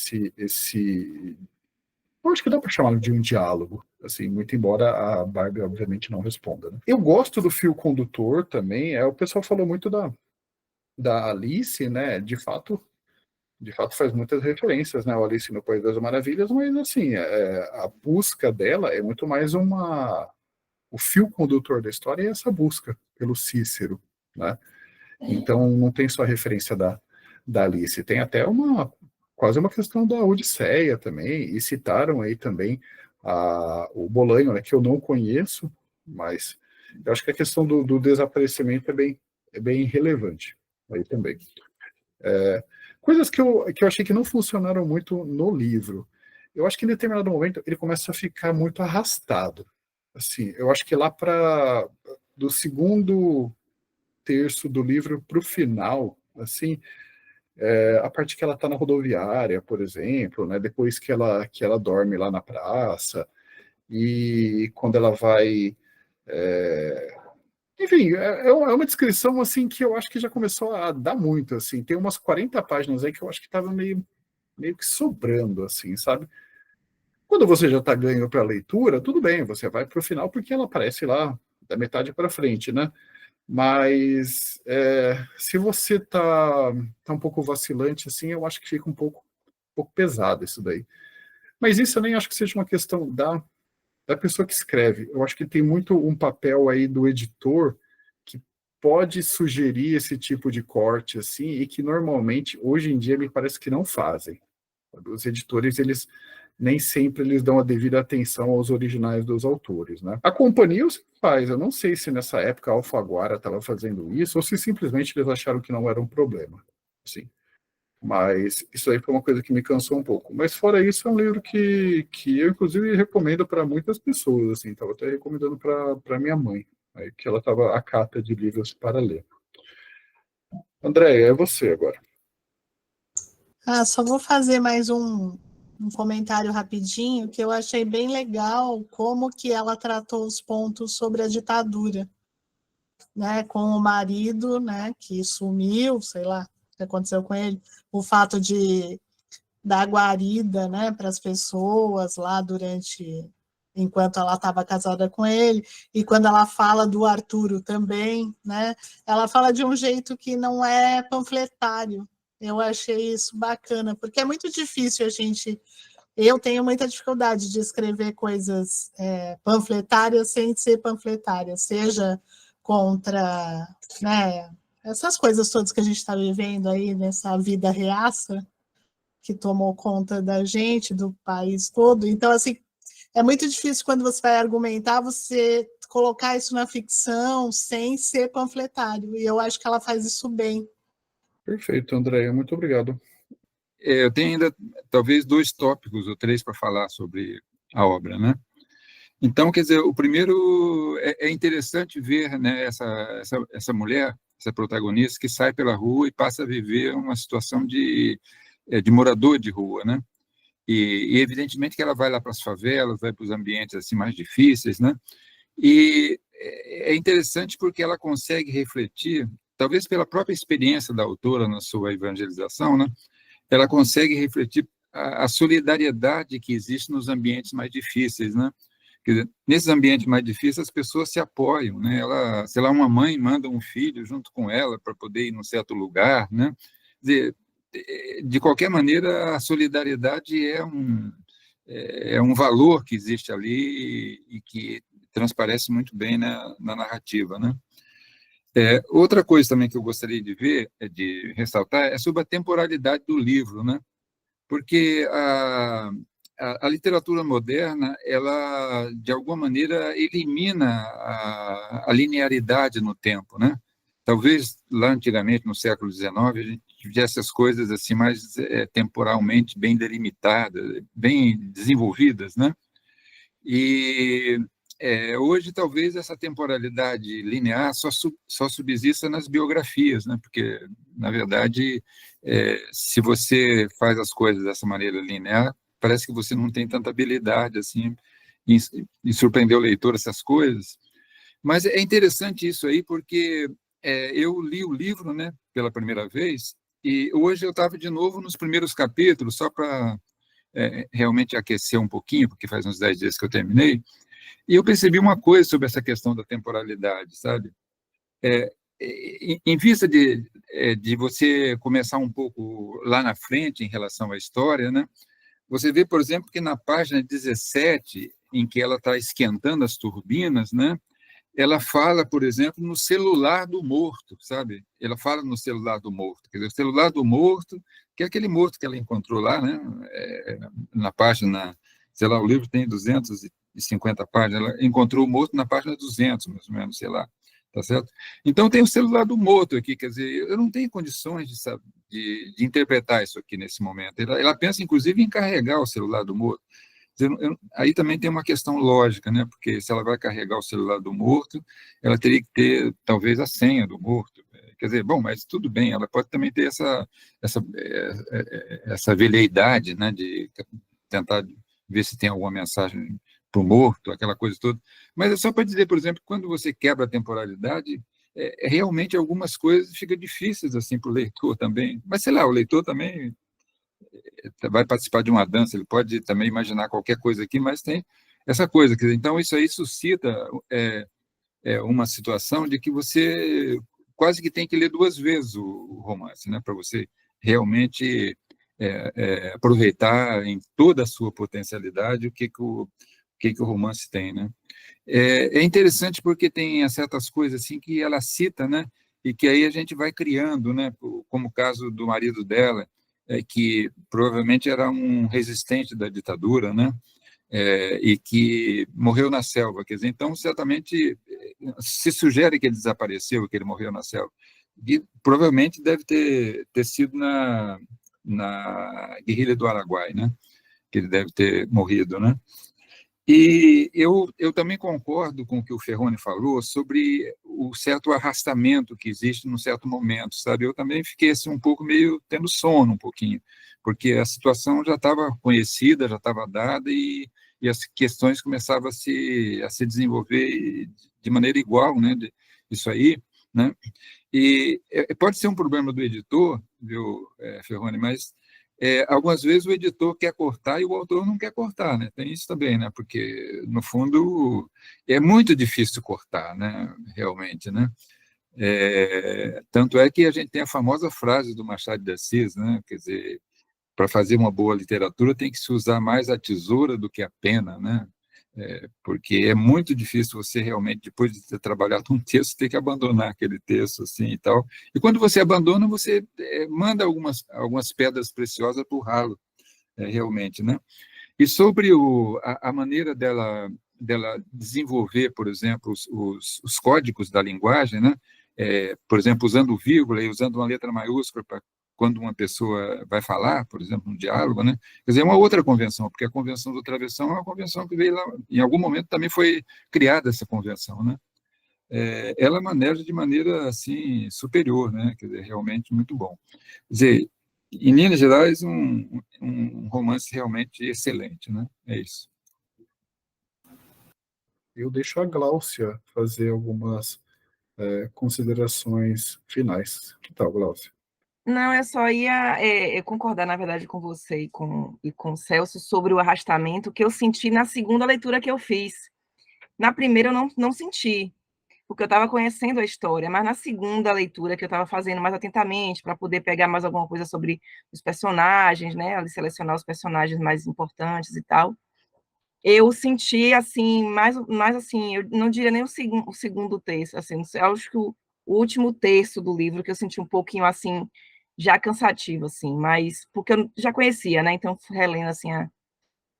Eu acho que dá para chamar de um diálogo, assim, muito embora a Barbie, obviamente, não responda, né? Eu gosto do fio condutor também, o pessoal falou muito da Alice, né? De fato faz muitas referências, né? O Alice no País das Maravilhas, mas, assim, a busca dela é muito mais o fio condutor da história é essa busca pelo Cícero, né? Então, não tem só a referência da Alice, tem até quase uma questão da Odisseia também, e citaram aí também o Bolanho, né, que eu não conheço, mas eu acho que a questão do desaparecimento é bem relevante aí também. Coisas que eu achei que não funcionaram muito no livro. Eu acho que em determinado momento ele começa a ficar muito arrastado. Assim, eu acho que lá para do segundo terço do livro para o final, assim, a parte que ela está na rodoviária, por exemplo, né, depois que ela dorme lá na praça, e quando ela vai... enfim, é uma descrição assim que eu acho que já começou a dar muito, assim, tem umas 40 páginas aí que eu acho que estava meio que sobrando, assim, sabe? Quando você já está ganho para a leitura, tudo bem, você vai para o final porque ela aparece lá da metade para frente, né? Mas se você está um pouco vacilante, assim, eu acho que fica um pouco pesado isso daí. Mas isso eu nem acho que seja uma questão da pessoa que escreve. Eu acho que tem muito um papel aí do editor que pode sugerir esse tipo de corte, assim, e que normalmente, hoje em dia, me parece que não fazem. Os editores, eles nem sempre eles dão a devida atenção aos originais dos autores, né? A companhia os faz, eu não sei se nessa época a Alfaguara estava fazendo isso, ou se simplesmente eles acharam que não era um problema, assim. Mas isso aí foi uma coisa que me cansou um pouco. Mas fora isso, é um livro que eu, inclusive, recomendo para muitas pessoas, assim, estava até recomendando para minha mãe, aí, que ela estava à cata de livros para ler. André, é você agora. Só vou fazer mais um comentário rapidinho, que eu achei bem legal como que ela tratou os pontos sobre a ditadura, né, com o marido, né, que sumiu, sei lá o que aconteceu com ele, o fato de dar guarida, né, para as pessoas lá enquanto ela estava casada com ele, e quando ela fala do Arturo também, né, ela fala de um jeito que não é panfletário. Eu achei isso bacana, porque é muito difícil eu tenho muita dificuldade de escrever coisas panfletárias sem ser panfletária, seja contra, né, essas coisas todas que a gente está vivendo aí, nessa vida reaça, que tomou conta da gente, do país todo. Então, assim, é muito difícil quando você vai argumentar, você colocar isso na ficção sem ser panfletário, e eu acho que ela faz isso bem. Perfeito, Andréia, muito obrigado. Eu tenho ainda, talvez, 2 tópicos ou 3 para falar sobre a obra, né? Então, quer dizer, o primeiro, é interessante ver, né, essa mulher, essa protagonista, que sai pela rua e passa a viver uma situação de morador de rua, né? E evidentemente que ela vai lá para as favelas, vai para os ambientes assim mais difíceis, né? E é interessante porque ela consegue refletir, talvez pela própria experiência da autora na sua evangelização, né? Ela consegue refletir a solidariedade que existe nos ambientes mais difíceis, né? Quer dizer, nesses ambientes mais difíceis, as pessoas se apoiam, né? Ela, sei lá, uma mãe manda um filho junto com ela para poder ir num certo lugar, né? Quer dizer, de qualquer maneira, a solidariedade é um valor que existe ali e que transparece muito bem na narrativa, né? Outra coisa também que eu gostaria de ressaltar, é sobre a temporalidade do livro, né? Porque a literatura moderna, ela, de alguma maneira, elimina a linearidade no tempo, né? Talvez lá antigamente, no século XIX, a gente tivesse as coisas assim mais temporalmente bem delimitadas, bem desenvolvidas, né? E hoje, talvez, essa temporalidade linear só subsista nas biografias, né? Porque, na verdade, se você faz as coisas dessa maneira linear, parece que você não tem tanta habilidade assim, em surpreender o leitor essas coisas. Mas é interessante isso aí, porque eu li o livro, né, pela primeira vez, e hoje eu estava de novo nos primeiros capítulos, só para realmente aquecer um pouquinho, porque faz uns 10 dias que eu terminei, e eu percebi uma coisa sobre essa questão da temporalidade, sabe? Em vista de você começar um pouco lá na frente em relação à história, né? Você vê, por exemplo, que na página 17, em que ela está esquentando as turbinas, né? Ela fala, por exemplo, no celular do morto, sabe? Ela fala no celular do morto. Quer dizer, o celular do morto, que é aquele morto que ela encontrou lá, né? Na página, sei lá, o livro tem 250 páginas, ela encontrou o morto na página 200, mais ou menos, sei lá. tá certo? Então tem o celular do morto aqui, quer dizer, eu não tenho condições de interpretar isso aqui nesse momento. Ela pensa, inclusive, em carregar o celular do morto. Aí também tem uma questão lógica, né? Porque se ela vai carregar o celular do morto, ela teria que ter, talvez, a senha do morto. Quer dizer, bom, mas tudo bem, ela pode também ter essa velleidade, né? De tentar ver se tem alguma mensagem para o morto, aquela coisa toda. Mas é só para dizer, por exemplo, quando você quebra a temporalidade, realmente algumas coisas ficam difíceis assim para o leitor também. Mas, sei lá, o leitor também vai participar de uma dança, ele pode também imaginar qualquer coisa aqui, mas tem essa coisa. Então, isso aí suscita uma situação de que você quase que tem que ler 2 vezes o romance, né, para você realmente aproveitar em toda a sua potencialidade o que o romance tem, né? É interessante porque tem certas coisas assim que ela cita, né, e que aí a gente vai criando, né, como o caso do marido dela, que provavelmente era um resistente da ditadura, né, e que morreu na selva, quer dizer, então certamente se sugere que ele desapareceu, que ele morreu na selva, e provavelmente deve ter sido na guerrilha do Araguaia, né, que ele deve ter morrido, né. E eu também concordo com o que o Ferroni falou sobre o certo arrastamento que existe num certo momento, sabe? Eu também fiquei assim, um pouco meio tendo sono um pouquinho, porque a situação já estava conhecida, já estava dada e as questões começavam a se desenvolver de maneira igual, né? Isso aí, né? E pode ser um problema do editor, viu, Ferroni, mas algumas vezes o editor quer cortar e o autor não quer cortar, né? Tem isso também, né? Porque, no fundo, é muito difícil cortar, né? Realmente, né? Tanto é que a gente tem a famosa frase do Machado de Assis, né? Quer dizer, para fazer uma boa literatura tem que se usar mais a tesoura do que a pena, né? Porque é muito difícil você realmente, depois de ter trabalhado um texto, ter que abandonar aquele texto, assim, e tal. E quando você abandona, você manda algumas pedras preciosas para o ralo, realmente, né? E sobre a maneira dela desenvolver, por exemplo, os códigos da linguagem, né? Por exemplo, usando vírgula e usando uma letra maiúscula para quando uma pessoa vai falar, por exemplo, um diálogo, né? Quer dizer, é uma outra convenção, porque a convenção do travessão é uma convenção que veio lá, em algum momento também foi criada essa convenção, né? Ela maneja de maneira, assim, superior, né? Quer dizer, realmente muito bom. Quer dizer, em linhas gerais, um romance realmente excelente, né? É isso. Eu deixo a Gláucia fazer algumas considerações finais. Que tal, Gláucia? Não, eu só ia concordar, na verdade, com você e com o Celso sobre o arrastamento que eu senti na segunda leitura que eu fiz. Na primeira eu não senti, porque eu estava conhecendo a história, mas na segunda leitura que eu estava fazendo mais atentamente, para poder pegar mais alguma coisa sobre os personagens, né, ali selecionar os personagens mais importantes e tal, eu senti, assim, mais assim, eu não diria nem o segundo terço, assim, eu acho que o último terço do livro que eu senti um pouquinho, assim, já cansativo, assim, mas porque eu já conhecia, né, então relendo, assim,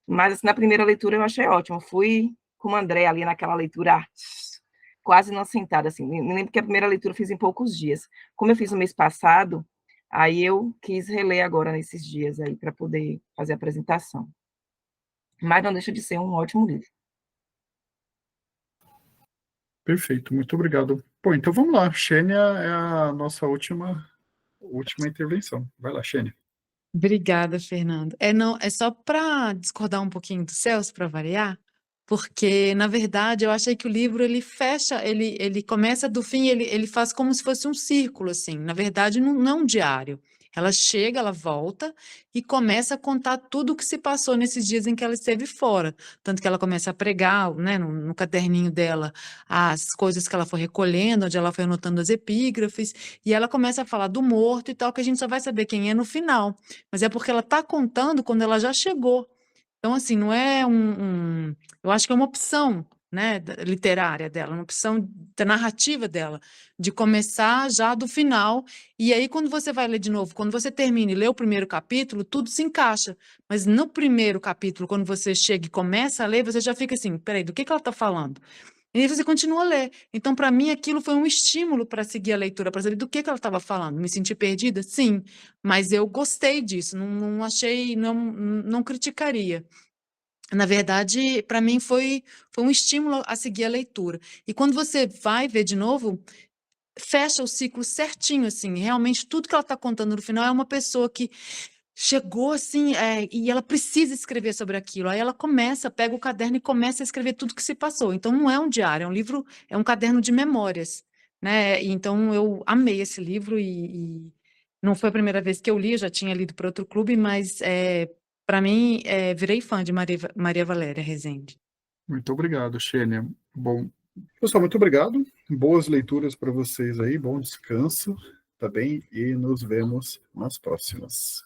mas assim, na primeira leitura eu achei ótimo, fui com o André ali naquela leitura quase não sentada, assim, me lembro que a primeira leitura eu fiz em poucos dias, como eu fiz no mês passado, aí eu quis reler agora nesses dias aí, para poder fazer a apresentação. Mas não deixa de ser um ótimo livro. Perfeito, muito obrigado. Bom, então vamos lá. Xênia é a nossa última intervenção. Vai lá, Xênia. Obrigada, Fernando. Não, é só para discordar um pouquinho do Celso, para variar, porque, na verdade, eu achei que o livro ele fecha, ele começa do fim, ele faz como se fosse um círculo, assim. Na verdade, não é um diário. Ela chega, ela volta e começa a contar tudo o que se passou nesses dias em que ela esteve fora. Tanto que ela começa a pregar, né, no caderninho dela, as coisas que ela foi recolhendo, onde ela foi anotando as epígrafes, e ela começa a falar do morto e tal, que a gente só vai saber quem é no final. Mas é porque ela está contando quando ela já chegou. Então, assim, não é eu acho que é uma opção, né, literária dela, uma opção da narrativa dela, de começar já do final, e aí quando você vai ler de novo, quando você termina e lê o primeiro capítulo, tudo se encaixa, mas no primeiro capítulo, quando você chega e começa a ler, você já fica assim, peraí, do que ela está falando? E aí você continua a ler. Então, para mim, aquilo foi um estímulo para seguir a leitura, para saber do que ela estava falando. Me senti perdida? Sim, mas eu gostei disso, não achei, não criticaria. Na verdade, para mim foi um estímulo a seguir a leitura. E quando você vai ver de novo, fecha o ciclo certinho, assim, realmente tudo que ela está contando no final é uma pessoa que chegou assim, e ela precisa escrever sobre aquilo. Aí ela pega o caderno e começa a escrever tudo que se passou. Então não é um diário, é um livro, é um caderno de memórias, né? E então eu amei esse livro e não foi a primeira vez que eu li, eu já tinha lido para outro clube, mas para mim, virei fã de Maria Valéria Rezende. Muito obrigado, Xênia. Bom, pessoal, muito obrigado. Boas leituras para vocês aí, bom descanso, tá bem? E nos vemos nas próximas.